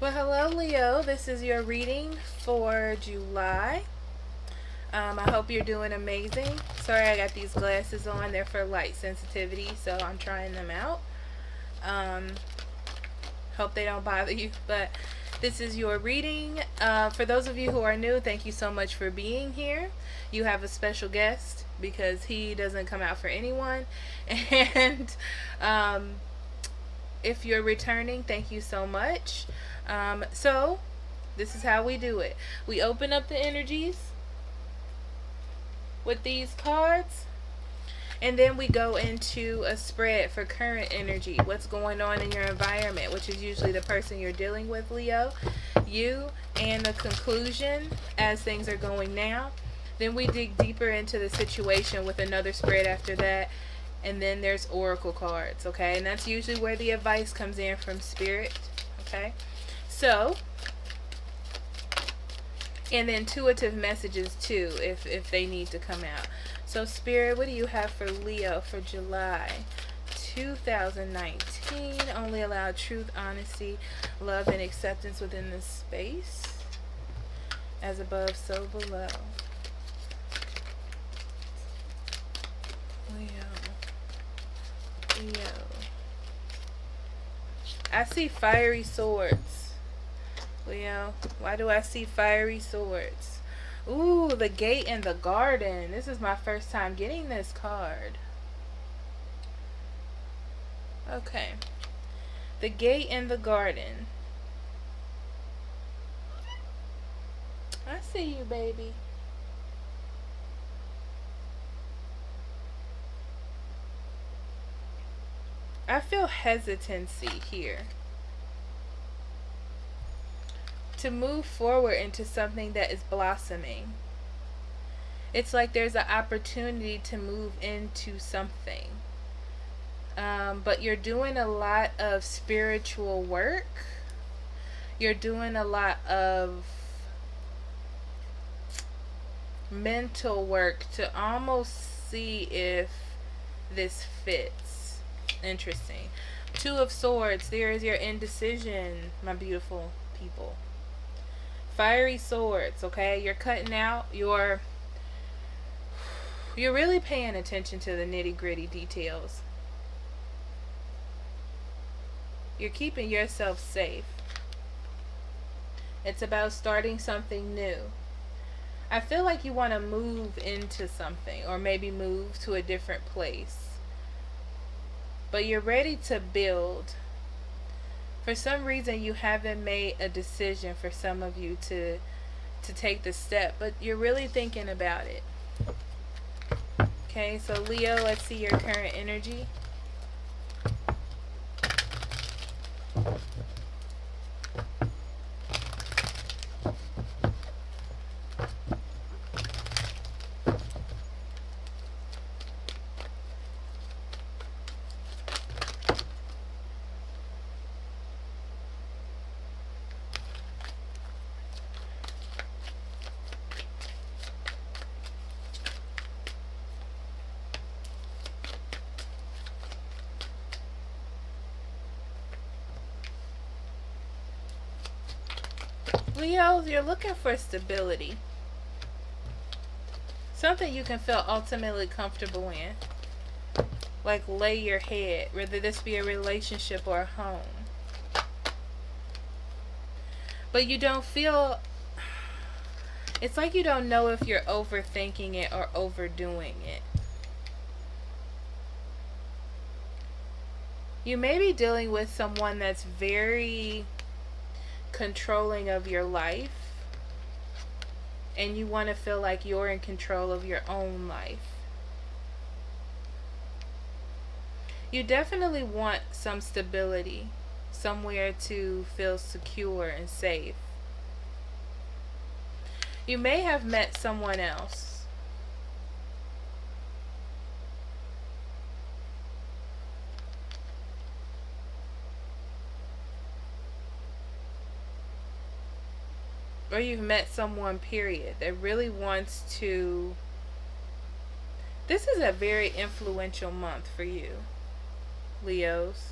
Well, hello, Leo. This is your reading for July. I hope you're doing amazing. Sorry, I got these glasses on. They're for light sensitivity, so I'm trying them out. Um, Hope they don't bother you. But this is your reading. For those of you who are new, thank you so much for being here. You have a special guest because he doesn't come out for anyone. And if you're returning, thank you so much. So, this is how we do it. We open up the energies with these cards, and then we go into a spread for current energy, what's going on in your environment, which is usually the person you're dealing with, Leo, you, and the conclusion as things are going now. Then we dig deeper into the situation with another spread after that. And then there's oracle cards, okay? And that's usually where the advice comes in from spirit, okay? So, and intuitive messages too, if they need to come out. So, Spirit, what do you have for Leo for July 2019? Only allow truth, honesty, love, and acceptance within this space. As above, so below. Leo. I see fiery swords. Leo, why do I see fiery swords? Ooh, the gate and the garden. This is my first time getting this card. Okay. The gate and the garden. I see you, baby. I feel hesitancy here to move forward into something that is blossoming. It's like there's an opportunity to move into something. But you're doing a lot of spiritual work. You're doing a lot of mental work to almost see if this fits. Interesting. Two of Swords. There is your indecision, my beautiful people. Fiery swords, okay? You're cutting out you're really paying attention to the nitty-gritty details. You're keeping yourself safe. It's about starting something new. I feel like you want to move into something, or maybe move to a different place. But you're ready to build. For some reason, you haven't made a decision, for some of you to take the step, but you're really thinking about it. Okay, so Leo, let's see your current energy. Leo, you're looking for stability. Something you can feel ultimately comfortable in. Like lay your head, whether this be a relationship or a home. But you don't feel... It's like you don't know if you're overthinking it or overdoing it. You may be dealing with someone that's very controlling of your life, and you want to feel like you're in control of your own life. You definitely want some stability, somewhere to feel secure and safe. You may have met someone else. Or you've met someone, period, that really wants to... This is a very influential month for you, Leos.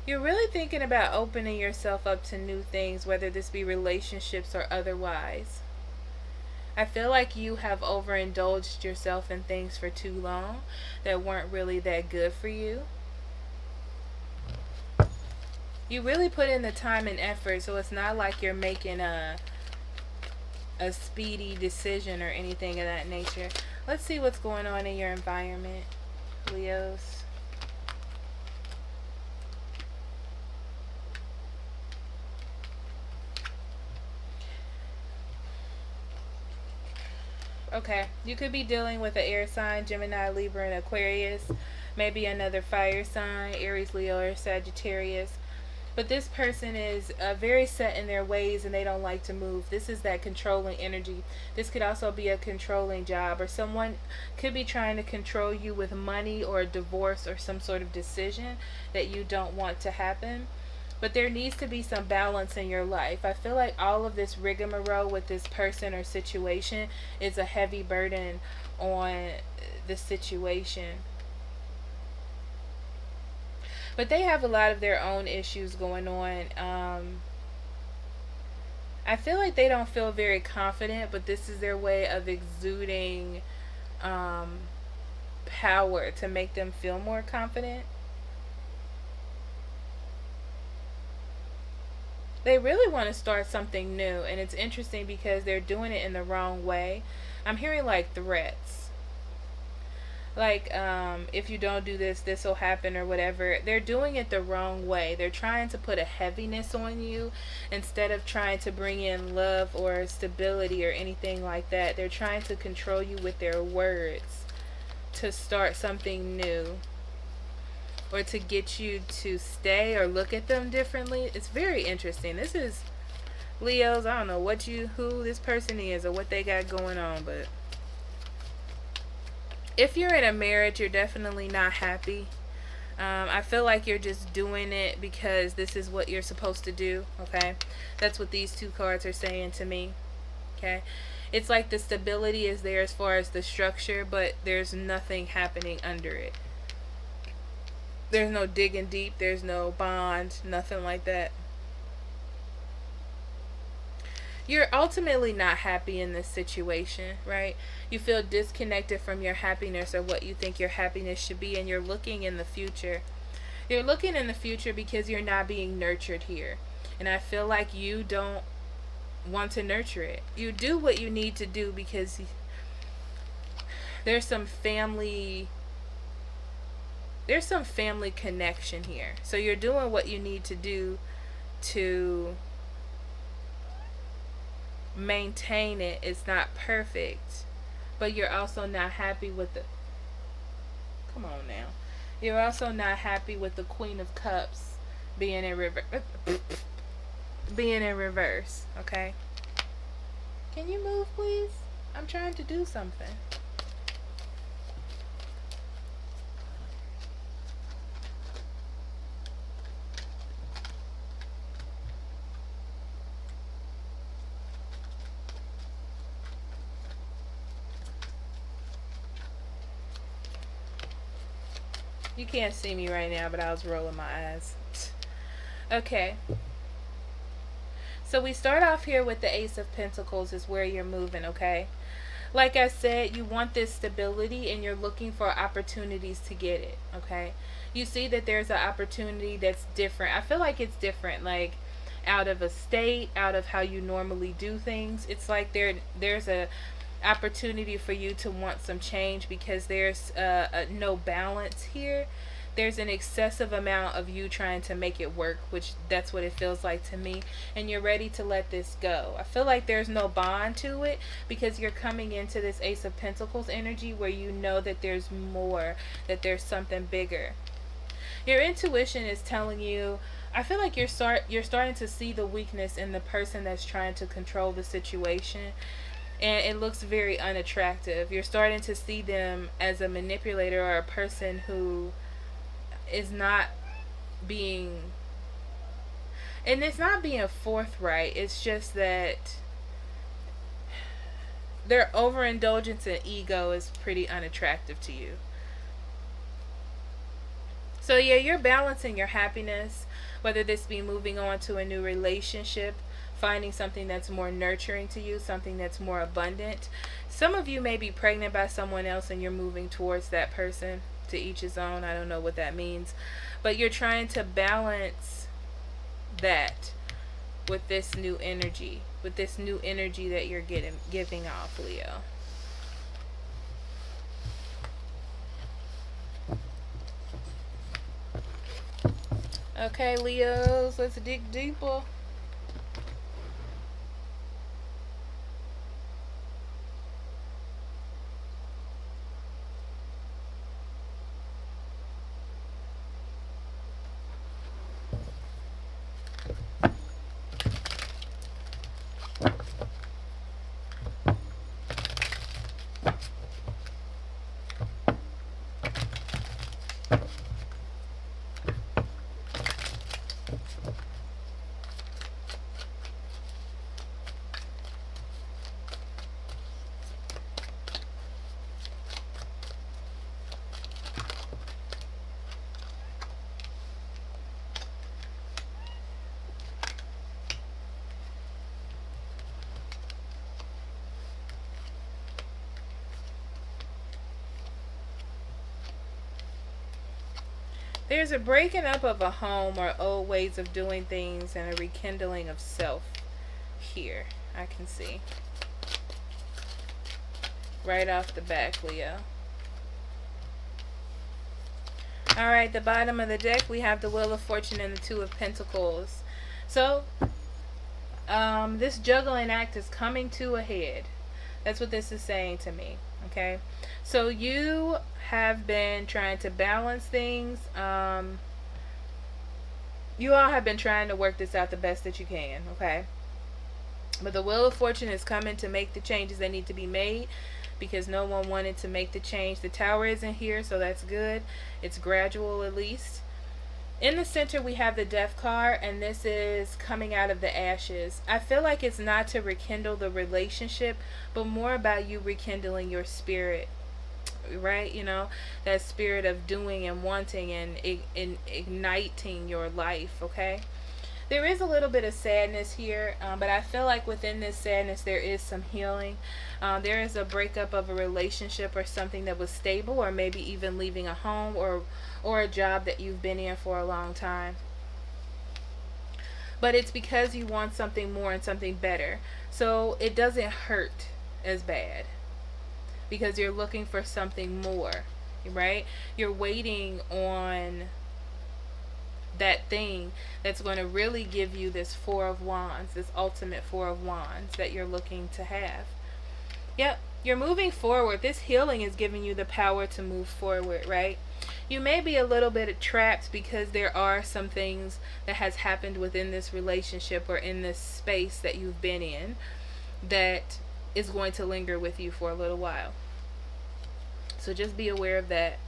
You're really thinking about opening yourself up to new things, whether this be relationships or otherwise. I feel like you have overindulged yourself in things for too long that weren't really that good for you. You really put in the time and effort, so it's not like you're making a speedy decision or anything of that nature. Let's see what's going on in your environment, Leos. Okay, you could be dealing with an air sign, Gemini, Libra, and Aquarius. Maybe another fire sign, Aries, Leo, or Sagittarius. But this person is very set in their ways and they don't like to move. This is that controlling energy. This could also be a controlling job, or someone could be trying to control you with money or a divorce or some sort of decision that you don't want to happen. But there needs to be some balance in your life. I feel like all of this rigmarole with this person or situation is a heavy burden on the situation. But they have a lot of their own issues going on. I feel like they don't feel very confident, but this is their way of exuding power to make them feel more confident. They really want to start something new, and it's interesting because they're doing it in the wrong way. I'm hearing like threats. Like, if you don't do this, this will happen or whatever. They're doing it the wrong way. They're trying to put a heaviness on you instead of trying to bring in love or stability or anything like that. They're trying to control you with their words to start something new or to get you to stay or look at them differently. It's very interesting. This is Leos. I don't know who this person is or what they got going on, but if you're in a marriage, you're definitely not happy. I feel like you're just doing it because this is what you're supposed to do, okay? That's what these two cards are saying to me, okay? It's like the stability is there as far as the structure, but there's nothing happening under it. There's no digging deep, there's no bond, nothing like that. You're ultimately not happy in this situation, right? You feel disconnected from your happiness or what you think your happiness should be, and you're looking in the future. You're looking in the future because you're not being nurtured here. And I feel like you don't want to nurture it. You do what you need to do because there's some family connection here. So you're doing what you need to do to maintain it. It's not perfect, but you're also not happy with the come on now. You're also not happy with the Queen of Cups being in reverse, okay? Can you move, please? I'm trying to do something. You can't see me right now, but I was rolling my eyes. Okay. So we start off here with the Ace of Pentacles is where you're moving, okay? Like I said, you want this stability and you're looking for opportunities to get it, okay? You see that there's an opportunity that's different. I feel like it's different, like out of a state, out of how you normally do things. It's like there's a opportunity for you to want some change because there's no balance here. There's an excessive amount of you trying to make it work, which that's what it feels like to me, and you're ready to let this go. I feel like there's no bond to it because you're coming into this Ace of Pentacles energy where you know that there's more, that there's something bigger. Your intuition is telling you, I feel like you're starting to see the weakness in the person that's trying to control the situation, and it looks very unattractive. You're starting to see them as a manipulator or a person who is not being, and it's not being forthright, it's just that their overindulgence and ego is pretty unattractive to you. So yeah, you're balancing your happiness, whether this be moving on to a new relationship, finding something that's more nurturing to you, something that's more abundant. Some of you may be pregnant by someone else and you're moving towards that person. To each his own. I don't know what that means. But you're trying to balance that with this new energy. With this new energy that you're giving off, Leo. Okay, Leos, let's dig deeper. There's a breaking up of a home or old ways of doing things and a rekindling of self here. I can see. Right off the back, Leo. Alright, the bottom of the deck, we have the Wheel of Fortune and the Two of Pentacles. So, this juggling act is coming to a head. That's what this is saying to me. Okay? So, you have been trying to balance things. You all have been trying to work this out the best that you can. Okay? But the Wheel of Fortune is coming to make the changes that need to be made, because no one wanted to make the change. The Tower isn't here, so that's good. It's gradual, at least. In the center, we have the Death card, and this is coming out of the ashes. I feel like it's not to rekindle the relationship, but more about you rekindling your spirit, right? You know, that spirit of doing and wanting and igniting your life, okay? There is a little bit of sadness here, but I feel like within this sadness there is some healing. There is a breakup of a relationship or something that was stable, or maybe even leaving a home or a job that you've been in for a long time. But it's because you want something more and something better. So it doesn't hurt as bad because you're looking for something more, right? You're waiting on that thing that's going to really give you this Four of Wands, this ultimate Four of Wands that you're looking to have. Yep, you're moving forward. This healing is giving you the power to move forward, right? You may be a little bit trapped because there are some things that has happened within this relationship or in this space that you've been in that is going to linger with you for a little while. So just be aware of that.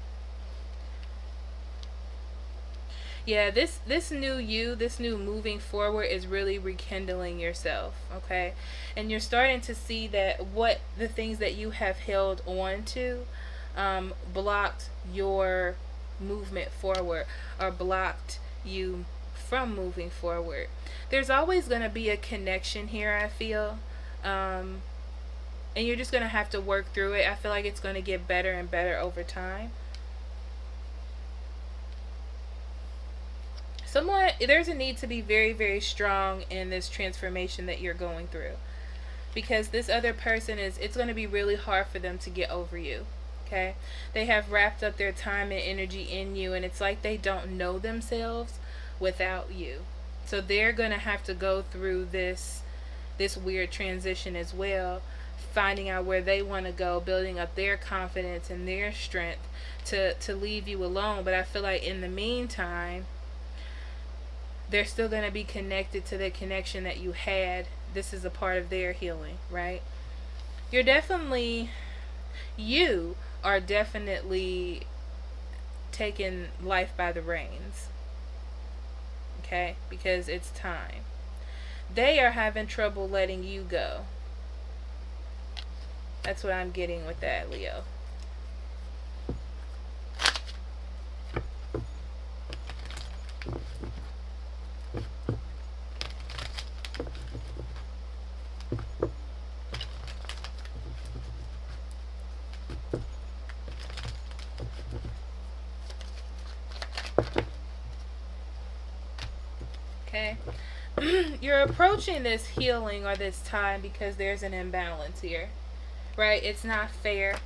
Yeah, this new you, this new moving forward is really rekindling yourself, okay? And you're starting to see that what the things that you have held on to blocked your movement forward, or blocked you from moving forward. There's always going to be a connection here, I feel. And you're just going to have to work through it. I feel like it's going to get better and better over time. There's a need to be very, very strong in this transformation that you're going through, because this other person it's going to be really hard for them to get over you. Okay, they have wrapped up their time and energy in you, and it's like they don't know themselves without you. So they're going to have to go through this weird transition as well, finding out where they want to go, building up their confidence and their strength to leave you alone. But I feel like in the meantime, they're still going to be connected to the connection that you had. This is a part of their healing, right? You are definitely taking life by the reins, okay? Because it's time. They are having trouble letting you go. That's what I'm getting with that, Leo. Okay. You're approaching this healing or this time because there's an imbalance here, right? It's not fair.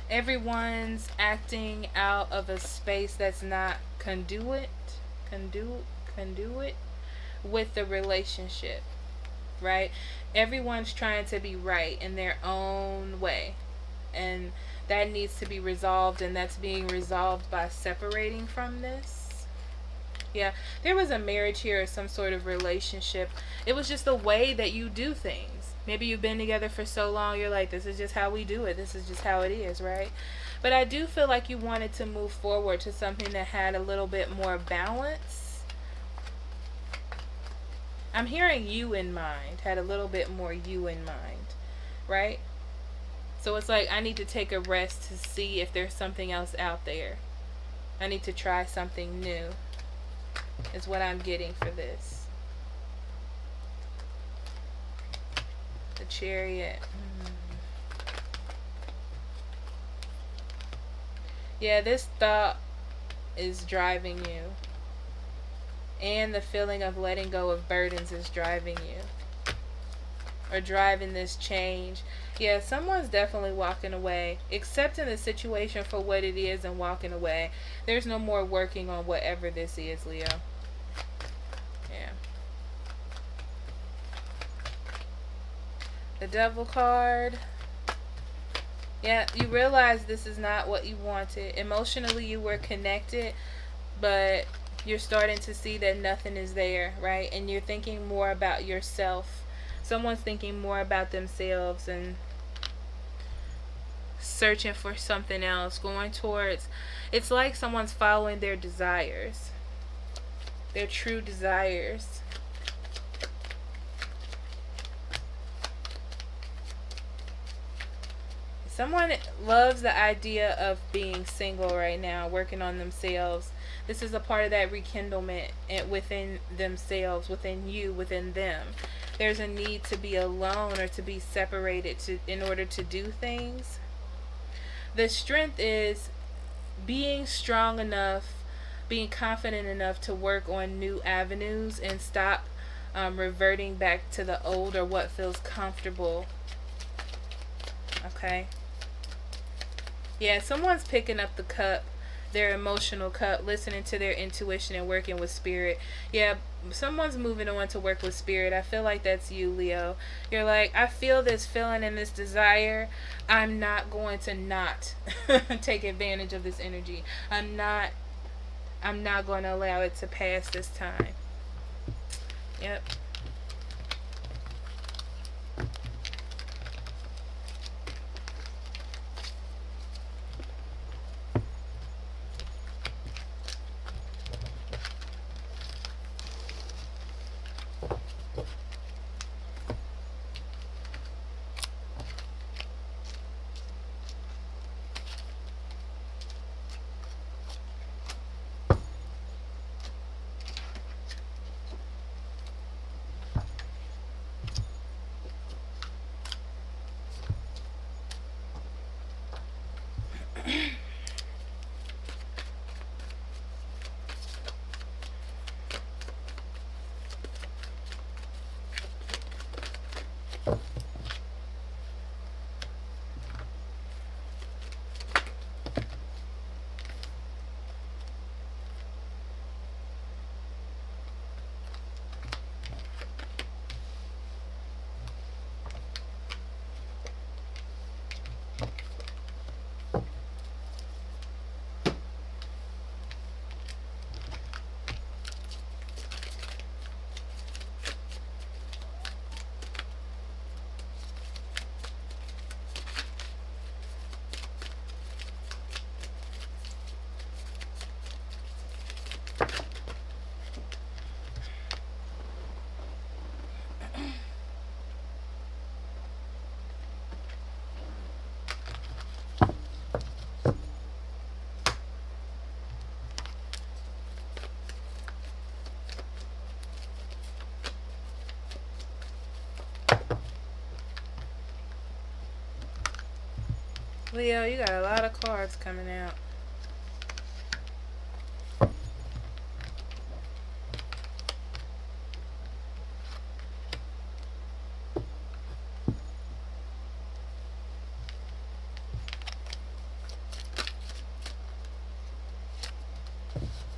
Everyone's acting out of a space that's not conduit with the relationship, right? Everyone's trying to be right in their own way, and that needs to be resolved, and that's being resolved by separating from this. Yeah, there was a marriage here or some sort of relationship. It was just the way that you do things. Maybe you've been together for so long, you're like, this is just how we do it. This is just how it is, right? But I do feel like you wanted to move forward to something that had a little bit more balance. I'm hearing you in mind, had a little bit more you in mind, right? So it's like, I need to take a rest to see if there's something else out there. I need to try something new, is what I'm getting for this. The Chariot. Yeah, this thought is driving you. And the feeling of letting go of burdens is driving you. Or driving this change. Yeah, someone's definitely walking away. Accepting the situation for what it is and walking away. There's no more working on whatever this is, Leo. Yeah. The Devil card. Yeah, you realize this is not what you wanted. Emotionally, you were connected, but you're starting to see that nothing is there, right? And you're thinking more about yourself. Someone's thinking more about themselves and searching for something else, going towards, it's like someone's following their desires, their true desires. Someone loves the idea of being single right now, working on themselves. This is a part of that rekindlement within themselves, within you, within them. There's a need to be alone or to be separated in order to do things. The strength is being strong enough, being confident enough to work on new avenues and stop reverting back to the old or what feels comfortable. Okay? Yeah, someone's picking up the cup, their emotional cup, listening to their intuition and working with spirit. Yeah, someone's moving on to work with spirit. I feel like that's you, Leo. You're like, I feel this feeling and this desire. I'm not going to not take advantage of this energy. I'm not going to allow it to pass this time. Yep. Leo, you got a lot of cards coming out.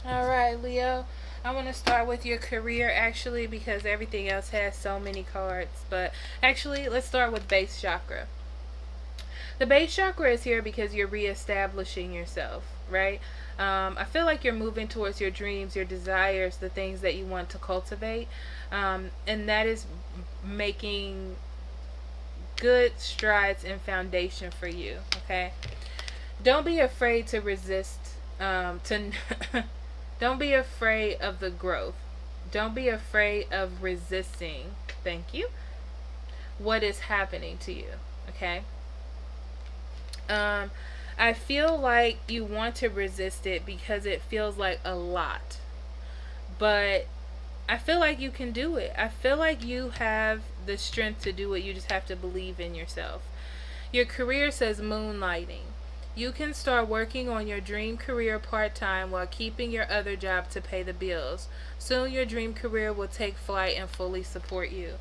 All right, Leo. I want to start with your career actually because everything else has so many cards. But actually, let's start with base chakra. The base chakra is here because you're reestablishing yourself, right? I feel like you're moving towards your dreams, your desires, the things that you want to cultivate. And that is making good strides and foundation for you, okay? Don't be afraid to resist, to don't be afraid of the growth. Don't be afraid of resisting. Thank you. What is happening to you, okay? Um, I feel like you want to resist it because it feels like a lot. But I feel like you can do it. I feel like you have the strength to do it. You just have to believe in yourself. Your career says moonlighting. You can start working on your dream career part-time while keeping your other job to pay the bills. Soon your dream career will take flight and fully support you.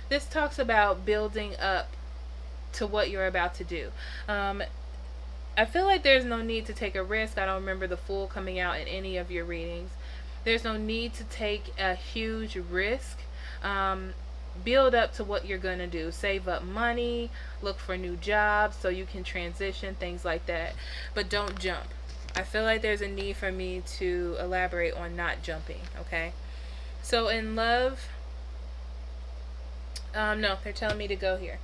This talks about building up to what you're about to do. I feel like there's no need to take a risk. I don't remember the Fool coming out in any of your readings. There's no need to take a huge risk. Build up to what you're going to do. Save up money, look for new jobs so you can transition, things like that. But don't jump. I feel like there's a need for me to elaborate on not jumping, okay? So in love, no, they're telling me to go here.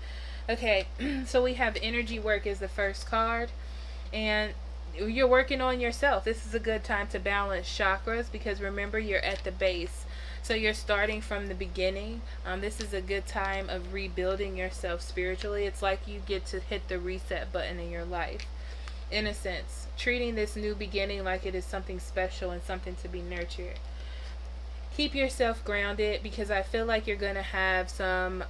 Okay, so we have energy work is the first card. And you're working on yourself. This is a good time to balance chakras because remember you're at the base. So you're starting from the beginning. This is a good time of rebuilding yourself spiritually. It's like you get to hit the reset button in your life. In a sense, treating this new beginning like it is something special and something to be nurtured. Keep yourself grounded because I feel like you're going to have some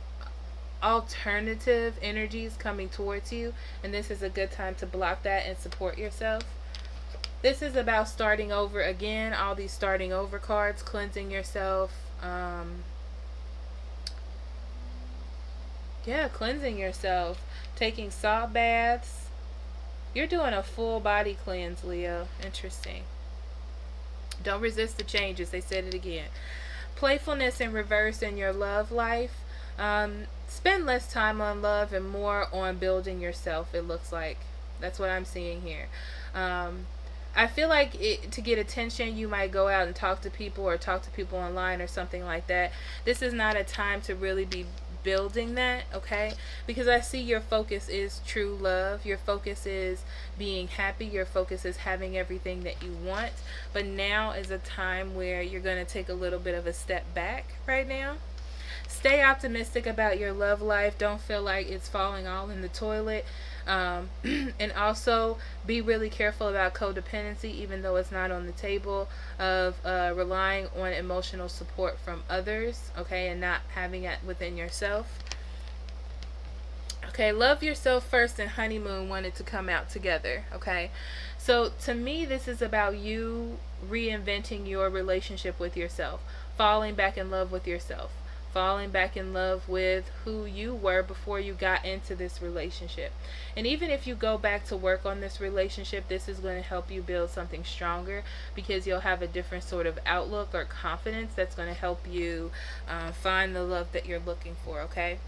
alternative energies coming towards you, and this is a good time to block that and support yourself. This is about starting over again. All these starting over cards, cleansing yourself, cleansing yourself, taking salt baths. You're doing a full body cleanse, Leo. Interesting. Don't resist the changes. They said it again. Playfulness in reverse in your love life. Spend less time on love and more on building yourself, it looks like. That's what I'm seeing here. I feel like to get attention, you might go out and talk to people or talk to people online or something like that. This is not a time to really be building that, okay? Because I see your focus is true love. Your focus is being happy. Your focus is having everything that you want. But now is a time where you're going to take a little bit of a step back right now. Stay optimistic about your love life. Don't feel like it's falling all in the toilet. And also be really careful about codependency, even though it's not on the table, of relying on emotional support from others, okay, and not having it within yourself. Okay, love yourself first and honeymoon wanted to come out together, okay? So to me, this is about you reinventing your relationship with yourself, falling back in love with yourself, falling back in love with who you were before you got into this relationship. And even if you go back to work on this relationship, this is going to help you build something stronger because you'll have a different sort of outlook or confidence that's going to help you find the love that you're looking for, okay?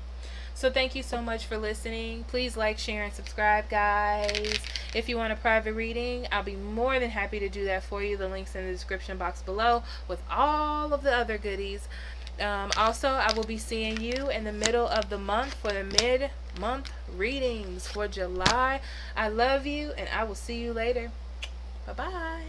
So thank you so much for listening. Please like, share, and subscribe, guys. If you want a private reading, I'll be more than happy to do that for you. The link's in the description box below with all of the other goodies. Also, I will be seeing you in the middle of the month for the mid-month readings for July. I love you, and I will see you later. Bye-bye.